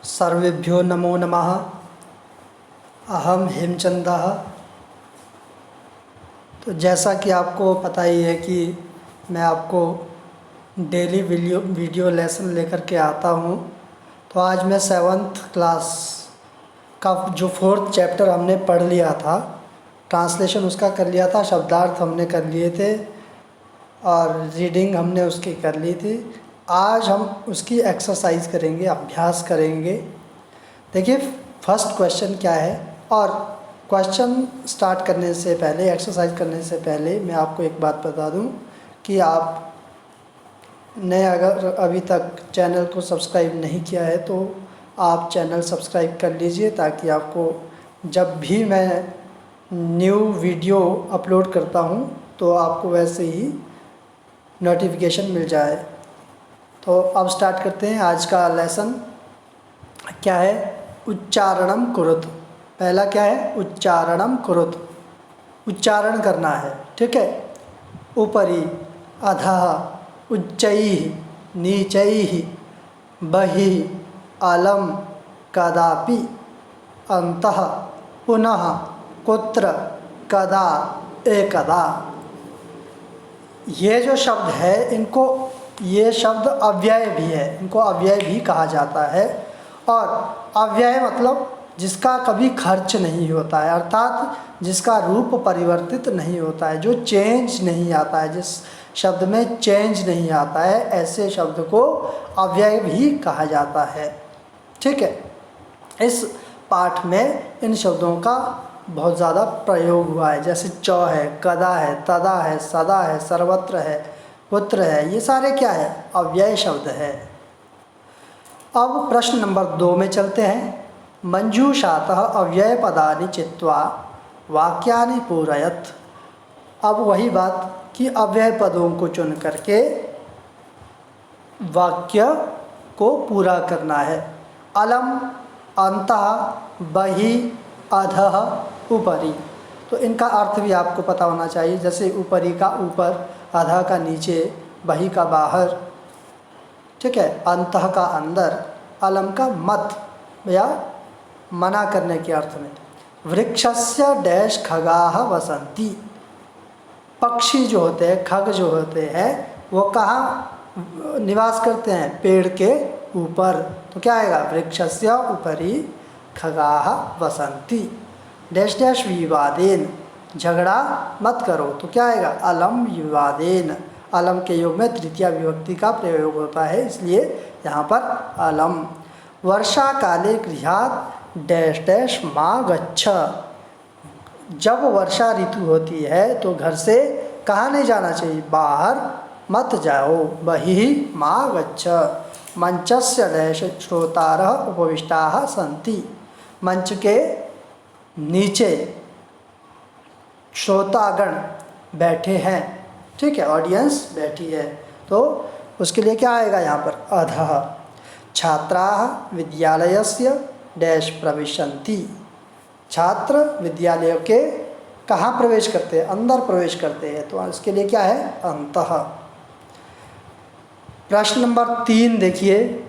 सर्वेभ्यो नमो नमः। अहम हेमचंदः। तो जैसा कि आपको पता ही है कि मैं आपको डेली वीडियो लेसन लेकर के आता हूँ। तो आज मैं 7th क्लास का जो 4th चैप्टर हमने पढ़ लिया था, ट्रांसलेशन उसका कर लिया था, शब्दार्थ हमने कर लिए थे और रीडिंग हमने उसकी कर ली थी। आज हम उसकी एक्सरसाइज करेंगे, अभ्यास करेंगे। देखिए फर्स्ट क्वेश्चन क्या है, और क्वेश्चन स्टार्ट करने से पहले, एक्सरसाइज करने से पहले मैं आपको एक बात बता दूं कि आप ने अगर अभी तक चैनल को सब्सक्राइब नहीं किया है तो आप चैनल सब्सक्राइब कर लीजिए, ताकि आपको जब भी मैं न्यू वीडियो अपलोड करता हूं तो आपको वैसे ही नोटिफिकेशन मिल जाए। तो अब स्टार्ट करते हैं आज का लेसन। क्या है? उच्चारणम कुरुत। पहला क्या है? उच्चारणम कुरुत, उच्चारण करना है। ठीक है। ऊपरी, अधः, उच्चैः, नीचैः, बहिः, अलम, कदापि, अन्तः, पुनः, कुत्र, कदा, एकदा। ये जो शब्द है इनको, ये शब्द अव्यय भी है, इनको अव्यय भी कहा जाता है। और अव्यय मतलब जिसका कभी खर्च नहीं होता है, अर्थात जिसका रूप परिवर्तित नहीं होता है, जो चेंज नहीं आता है, जिस शब्द में चेंज नहीं आता है, ऐसे शब्द को अव्यय भी कहा जाता है। ठीक है। इस पाठ में इन शब्दों का बहुत ज़्यादा प्रयोग हुआ है, जैसे चौ है, कदा है, तदा है, सदा है, सर्वत्र है, पुत्र है। ये सारे क्या है? अव्यय शब्द है। अब प्रश्न नंबर 2 में चलते हैं। मंजूषातः अव्यय पदानि चित्वा वाक्यानि पूरयत। अब वही बात कि अव्यय पदों को चुन करके वाक्य को पूरा करना है। अलम, अन्तः, बहिः, अधः, ऊपरी। तो इनका अर्थ भी आपको पता होना चाहिए, जैसे ऊपरी का ऊपर, अधः का नीचे, बहिः का बाहर। ठीक है। अन्तः का अंदर, अलम का मत या मना करने के अर्थ में। वृक्षस्य डैश खगाः वसन्ति। पक्षी जो होते हैं, खग जो होते हैं, वो कहाँ निवास करते हैं? पेड़ के ऊपर। तो क्या आएगा? वृक्षस्य उपरि खगाः वसन्ति। डैश डैश विवादेन, झगड़ा मत करो। तो क्या आएगा? अलम विवादेन। अलम के योग में तृतीया विभक्ति का प्रयोग होता है, इसलिए यहाँ पर अलम। वर्षा काले गृहात् डैश डैश मा गच्छ। जब वर्षा ऋतु होती है तो घर से कहाँ नहीं जाना चाहिए? बाहर मत जाओ। बहिः मा गच्छ। मंचस्य डैश श्रोतारः उपविष्टाः सन्ति। मंच के नीचे श्रोतागण बैठे हैं। ठीक है, ऑडियंस बैठी है। तो उसके लिए क्या आएगा यहाँ पर? अधः। छात्राः विद्यालयस्य डैश प्रविशन्ति। छात्र विद्यालय के कहाँ प्रवेश करते हैं? अंदर प्रवेश करते हैं। तो इसके लिए क्या है? अन्तः। प्रश्न नंबर 3 देखिए।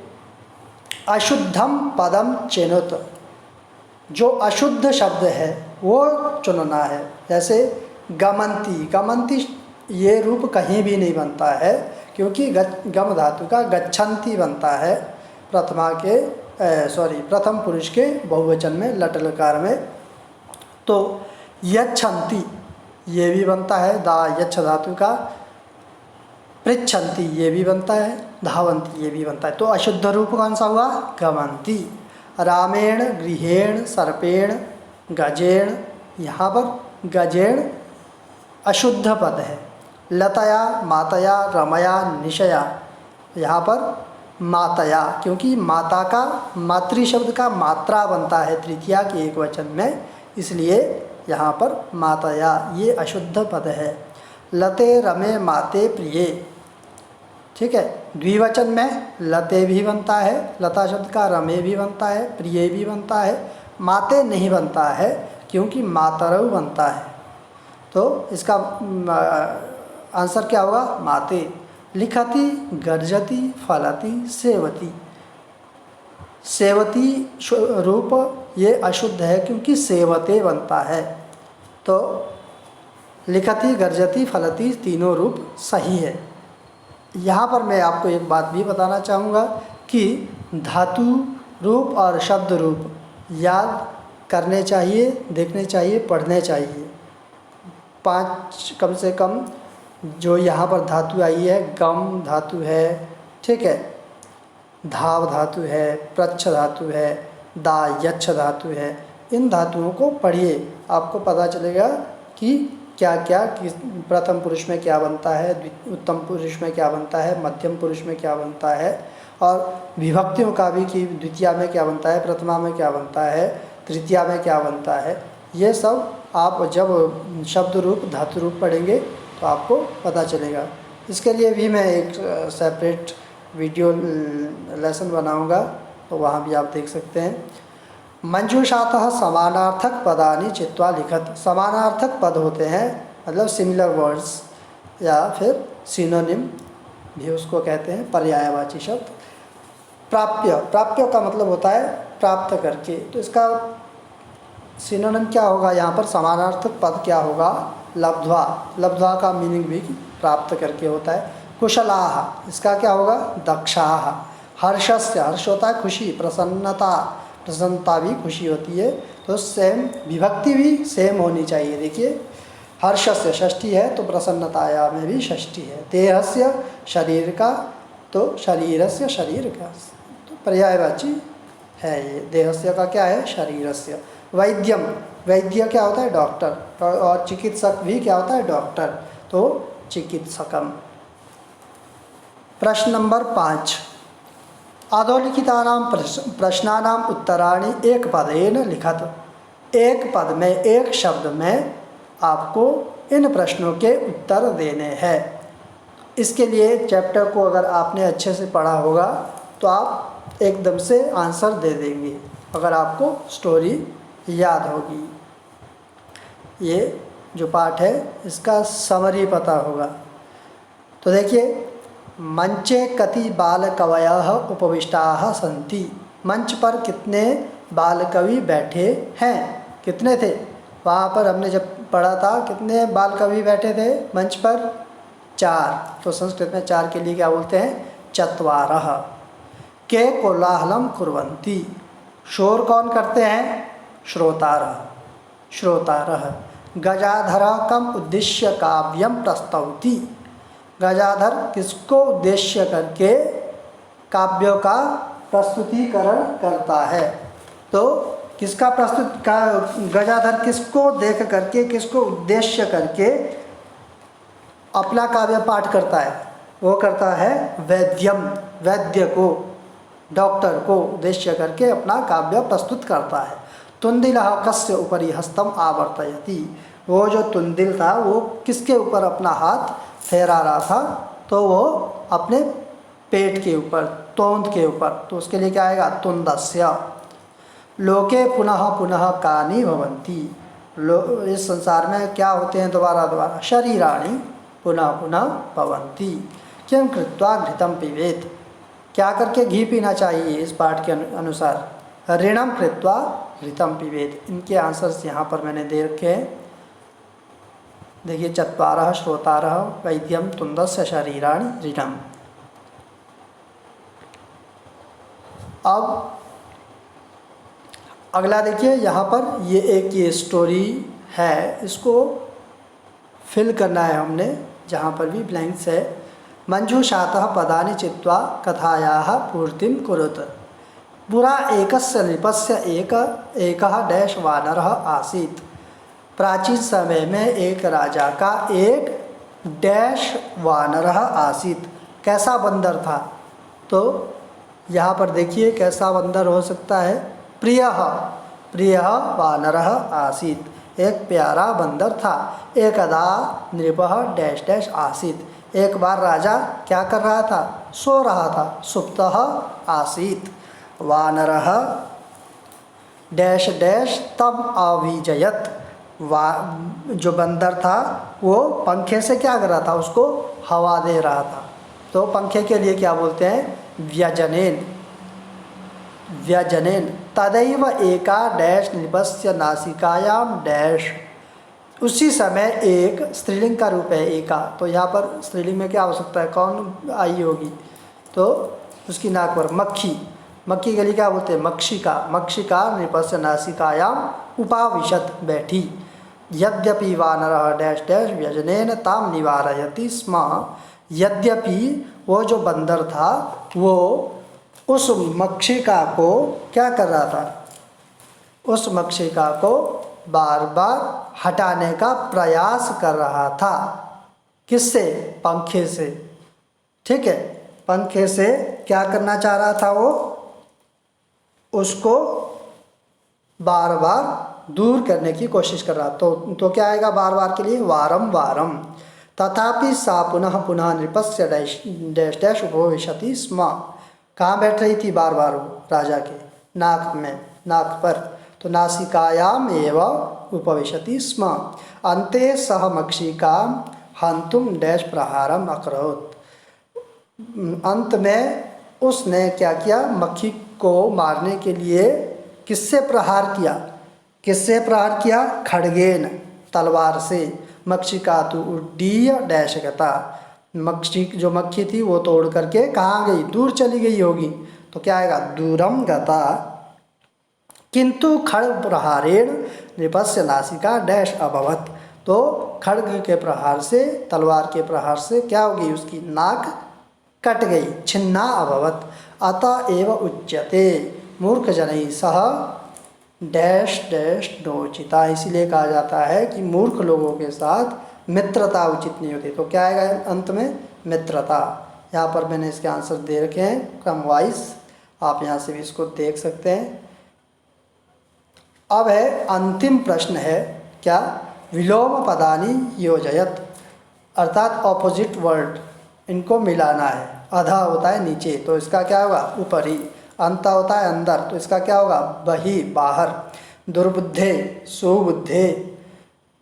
अशुद्धम पदम चिनुत। जो अशुद्ध शब्द है वो चुनना है। जैसे गमन्ति। गमन्ति ये रूप कहीं भी नहीं बनता है, क्योंकि गम धातु का गच्छन्ति बनता है प्रथम पुरुष के बहुवचन में, लट लकार में। तो यच्छन्ति ये भी बनता है, दा यच्छ धातु का। पृच्छन्ति ये भी बनता है, धावन्ति ये भी बनता है। तो अशुद्ध रूप कौन सा हुआ? गमन्ति। रामेण, गृहेण, सर्पेण, गजेण। यहाँ पर गजेण अशुद्ध पद है। लतया, मातया, रमया, निशया। यहाँ पर मातया, क्योंकि माता का, मातृ शब्द का मात्रा बनता है तृतीया के एक वचन में, इसलिए यहाँ पर मातया ये अशुद्ध पद है। लते, रमे, माते, प्रिये। ठीक है। द्विवचन में लते भी बनता है, लता शब्द का रमे भी बनता है, प्रिय भी बनता है। माते नहीं बनता है, क्योंकि मातरऊ बनता है। तो इसका आंसर क्या होगा? माते। लिखति, गर्जति, फलति, सेवति। सेवती रूप ये अशुद्ध है क्योंकि सेवते बनता है। तो लिखती, गर्जती, फलती तीनों रूप सही है। यहाँ पर मैं आपको एक बात भी बताना चाहूँगा कि धातु रूप और शब्द रूप याद करने चाहिए, देखने चाहिए, पढ़ने चाहिए। 5 कम से कम जो यहाँ पर धातु आई है, गम धातु है, ठीक है, धाव धातु है, प्रच्छ धातु है, दा यच्छ धातु है। इन धातुओं को पढ़िए, आपको पता चलेगा कि क्या क्या किस प्रथम पुरुष में क्या बनता है, उत्तम पुरुष में क्या बनता है, मध्यम पुरुष में क्या बनता है, और विभक्तियों का भी कि द्वितीया में क्या बनता है, प्रथमा में क्या बनता है, तृतीया में क्या बनता है। ये सब आप जब शब्द रूप धातु रूप पढ़ेंगे तो आपको पता चलेगा। इसके लिए भी मैं एक सेपरेट वीडियो लेसन बनाऊंगा, तो वहाँ भी आप देख सकते हैं। मंजूषातः समानार्थक पदानि चित्वा लिखत। समानार्थक पद होते हैं, मतलब सिमिलर वर्ड्स या फिर सिनोनिम भी उसको कहते हैं, पर्यायवाची शब्द। प्राप्य, प्राप्य का मतलब होता है प्राप्त करके, तो इसका सिनोनिम क्या होगा यहाँ पर, समानार्थक पद क्या होगा, लब्ध्वा। लब्ध्वा का मीनिंग भी प्राप्त करके होता है। कुशलाः, इसका क्या होगा, दक्षाः। हर्षस्य, हर्ष होता है खुशी, प्रसन्नता, प्रसन्नता भी खुशी होती है, तो सेम विभक्ति भी सेम होनी चाहिए। देखिए हर्षस्य षष्ठी है तो प्रसन्नताया में भी षष्ठी है। देहस्य शरीर का, तो शरीरस्य शरीर का, तो पर्यायवाची है ये। देहस्य का क्या है, शरीरस्य। वैद्यम, वैद्य क्या होता है, डॉक्टर, और चिकित्सक भी क्या होता है, डॉक्टर, तो चिकित्सकम। प्रश्न नंबर 5, अधोलिखितानां प्रश्नानां उत्तराणि एक पदेन लिखत। एक पद में, एक शब्द में आपको इन प्रश्नों के उत्तर देने हैं। इसके लिए चैप्टर को अगर आपने अच्छे से पढ़ा होगा तो आप एकदम से आंसर दे देंगे, अगर आपको स्टोरी याद होगी। ये जो पाठ है इसका समरी पता होगा। तो देखिए, मंचे कति बालकवयः उपविष्टाः सन्ति। मंच पर कितने बालकवि बैठे हैं, कितने थे, वहाँ पर हमने जब पढ़ा था कितने बालकवि बैठे थे मंच पर, 4। तो संस्कृत में 4 के लिए क्या बोलते हैं, चत्वारः। के कोलाहलं कुर्वन्ति, शोर कौन करते हैं, श्रोतारः, श्रोतारः। गजाधरः कम उद्देश्य काव्यम प्रस्तौति। गजाधर किसको उद्देश्य करके काव्यों का प्रस्तुतिकरण करता है, तो किसका प्रस्तुत का, गजाधर किसको देख करके, किसको उद्देश्य करके अपना काव्य पाठ करता है, वो करता है वैद्यम, वैद्य को, डॉक्टर को उद्देश्य करके अपना काव्य प्रस्तुत करता है। तुंदिलः कस्य उपरि हस्तम आवर्तयति, वो जो तुंदिल था वो किसके ऊपर अपना हाथ फेरा रहा था, तो वो अपने पेट के ऊपर, तोंद के ऊपर, तो उसके लिए क्या आएगा, तुंदस्य। लोके पुनः पुनः कानि भवन्ति, इस संसार में क्या होते हैं दोबारा दोबारा, शरीराणि पुनः पुनः भवन्ति। किं कृत्वा घृतं पिबेत, क्या करके घी पीना चाहिए इस पाठ के अनुसार, ऋणम कृत्वा घृतं पिबेत। इनके आंसर्स यहाँ पर मैंने दे रखे हैं। देखिए, चत्वारः श्रोतारः वैद्यम तुंदस्य शरीराणि ऋणम। अब अगला देखिए, यहाँ पर ये एक ये स्टोरी है, इसको फिल करना है हमने, जहाँ पर भी ब्लैंक्स है। मंजूषातः पदानि चित्वा कथायाः पूर्तिं कुरुत। पुरा एकस्य नृपस्य एकः डैश वानरः आसीत्। प्राचीन समय में एक राजा का एक डैश वानरः आसीत्, कैसा बंदर था, तो यहाँ पर देखिए कैसा बंदर हो सकता है, प्रियः, प्रियः वानरः आसीत्, एक प्यारा बंदर था। एकदा नृपः डैश डैश आसीत्, एक बार राजा क्या कर रहा था, सो रहा था, सुप्तः आसीत्। वानरः डैश डैश तम अभिजयत, जो बंदर था वो पंखे से क्या कर रहा था, उसको हवा दे रहा था, तो पंखे के लिए क्या बोलते हैं, व्यजनेन। व्यजनेन तदैव एका डैश नृपस्य नासिकायां डैश। उसी समय एक स्त्रीलिंग का रूप है एका, तो यहाँ पर स्त्रीलिंग में क्या हो सकता है, कौन आई होगी, तो उसकी नाक पर मक्खी, मक्खी के लिए क्या बोलते हैं, मक्षिका, मक्षिका नृपस्य नासिकायाम उपाविशत बैठी। यद्यपि वानरः डैश डैश व्यजनेन ताम निवारयति स्म। यद्यपि वो जो बंदर था वो उस मक्षिका को क्या कर रहा था, उस मक्षिका को बार बार हटाने का प्रयास कर रहा था। किससे, पंखे से, ठीक है, पंखे से क्या करना चाह रहा था वो, उसको बार बार दूर करने की कोशिश कर रहा। तो क्या आएगा बार बार के लिए, वारम वारम। तथापि सा पुनः पुनः नृपस्य डैश डैश डैश उपविशति स्म। कहाँ बैठ रही थी बार बार वो, राजा के नाक में, नाक पर, तो नासिकायाम एव उपविशति स्म। अन्ते सह मक्षिकां हन्तुम डैश प्रहारम अकरोत्। अंत में उसने क्या किया, मक्खी को मारने के लिए किससे प्रहार किया, किससे प्रहार किया, खड्गेन, तलवार से। मक्षिका तो उड्डीय डैश गता, मक्षी जो मक्खी थी वो तोड़ करके कहाँ गई, दूर चली गई होगी, तो क्या आएगा, दूरम गता। किंतु खड्ग प्रहारेण नृपस्य नासिका डैश अभवत। तो खड्ग के प्रहार से, तलवार के प्रहार से क्या हो गई, उसकी नाक कट गई, छिन्ना अभवत। अतः एव उच्यते मूर्ख जनैः सह डैश डैश नोचिता। इसीलिए कहा जाता है कि मूर्ख लोगों के साथ मित्रता उचित नहीं होती। तो क्या आएगा अंत में, मित्रता। यहाँ पर मैंने इसके आंसर दे रखे हैं क्रम वाइज, आप यहाँ से भी इसको देख सकते हैं। अब है अंतिम प्रश्न है क्या, विलोम पदानि योजयत, अर्थात ऑपोजिट वर्ड, इनको मिलाना है। अधा होता है नीचे, तो इसका क्या होगा, ऊपरी। अंत होता है अंदर, तो इसका क्या होगा, बही, बाहर। दुर्बुद्धे, सुबुद्धे,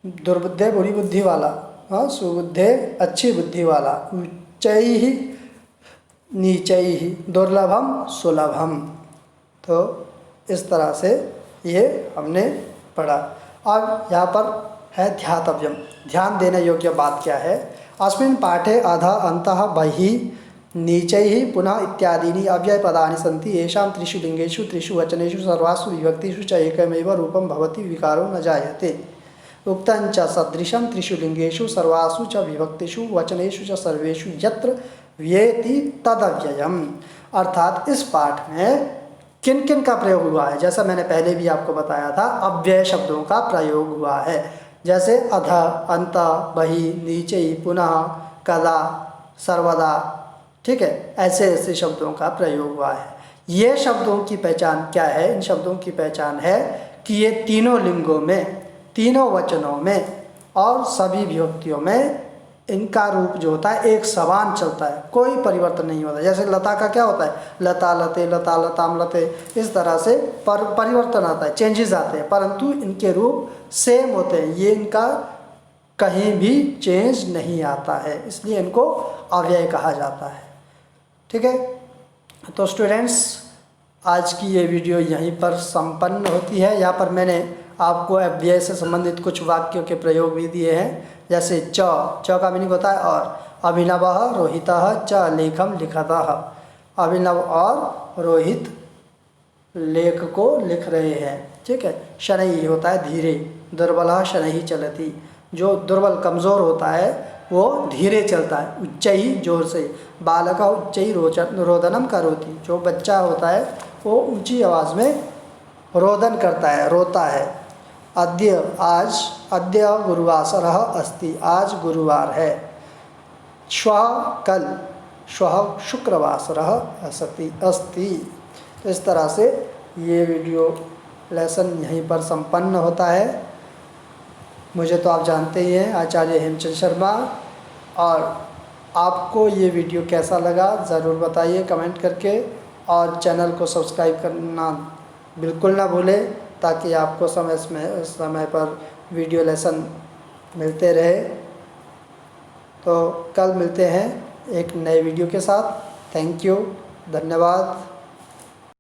दुर्बुद्धे बुरी बुद्धि वाला, हाँ, सुबुद्धे अच्छी बुद्धि वाला। उच्चैहि नीचैहि, दुर्लभम सुलभम। तो इस तरह से ये हमने पढ़ा। अब यहाँ पर है ध्यातव्यम, ध्यान देने योग्य बात क्या है। अस्मिन् पाठे अधः अन्तः बहिः नीचैः पुनः इत्यादीनि अव्ययपदानि सन्ति। येषां त्रिषु लिङ्गेषु त्रिषु वचनेषु सर्वासु विभक्तिषु च एकमेव रूपं भवति, विकारो न जायते। उक्तं च सदृशं त्रिषु लिङ्गेषु सर्वासु च विभक्तिषु वचनेषु च सर्वेषु यत्र व्येति तदव्ययम्। अर्थात इस पाठ में किन किन का प्रयोग हुआ है, जैसा मैंने पहले भी आपको बताया था, अव्यय शब्दों का प्रयोग हुआ है। जैसे अध, अंत, बहि, नीचे, पुनः, कदा, सर्वदा, ठीक है, ऐसे ऐसे शब्दों का प्रयोग हुआ है। ये शब्दों की पहचान क्या है, इन शब्दों की पहचान है कि ये तीनों लिंगों में, तीनों वचनों में और सभी विभक्तियों में इनका रूप जो होता है एक समान चलता है, कोई परिवर्तन नहीं होता। जैसे लता का क्या होता है, लता लते, लता लताम लते, इस तरह से परिवर्तन आता है, चेंजेस आते हैं, परंतु इनके रूप सेम होते हैं। ये इनका कहीं भी चेंज नहीं आता है, इसलिए इनको अव्यय कहा जाता है। ठीक है, तो स्टूडेंट्स आज की ये वीडियो यहीं पर संपन्न होती है। यहाँ पर मैंने आपको अव्यय से संबंधित कुछ वाक्यों के प्रयोग भी दिए हैं। जैसे च का मीनिंग होता है और, अभिनवः रोहितः च लेखम लिखतः। अभिनव और रोहित लेख को लिख रहे हैं, ठीक है। शनैः होता है धीरे, दुर्बलः शनैः चलति, जो दुर्बल कमज़ोर होता है वो धीरे चलता है। उच्चैः जोर से, बालकः उच्चैः रोदनम करोति, जो बच्चा होता है वो ऊंची आवाज़ में रोदन करता है, रोता है। अद्य आज, अद्य गुरुवासरः अस्ति, आज गुरुवार है। श्वः कल, श्वः शुक्रवासरः अस्ति। तो इस तरह से ये वीडियो लेसन यहीं पर संपन्न होता है। मुझे तो आप जानते ही हैं, आचार्य हेमचंद शर्मा। और आपको ये वीडियो कैसा लगा ज़रूर बताइए कमेंट करके, और चैनल को सब्सक्राइब करना बिल्कुल ना भूलें, ताकि आपको समय पर वीडियो लेसन मिलते रहे। तो कल मिलते हैं एक नए वीडियो के साथ। थैंक यू, धन्यवाद।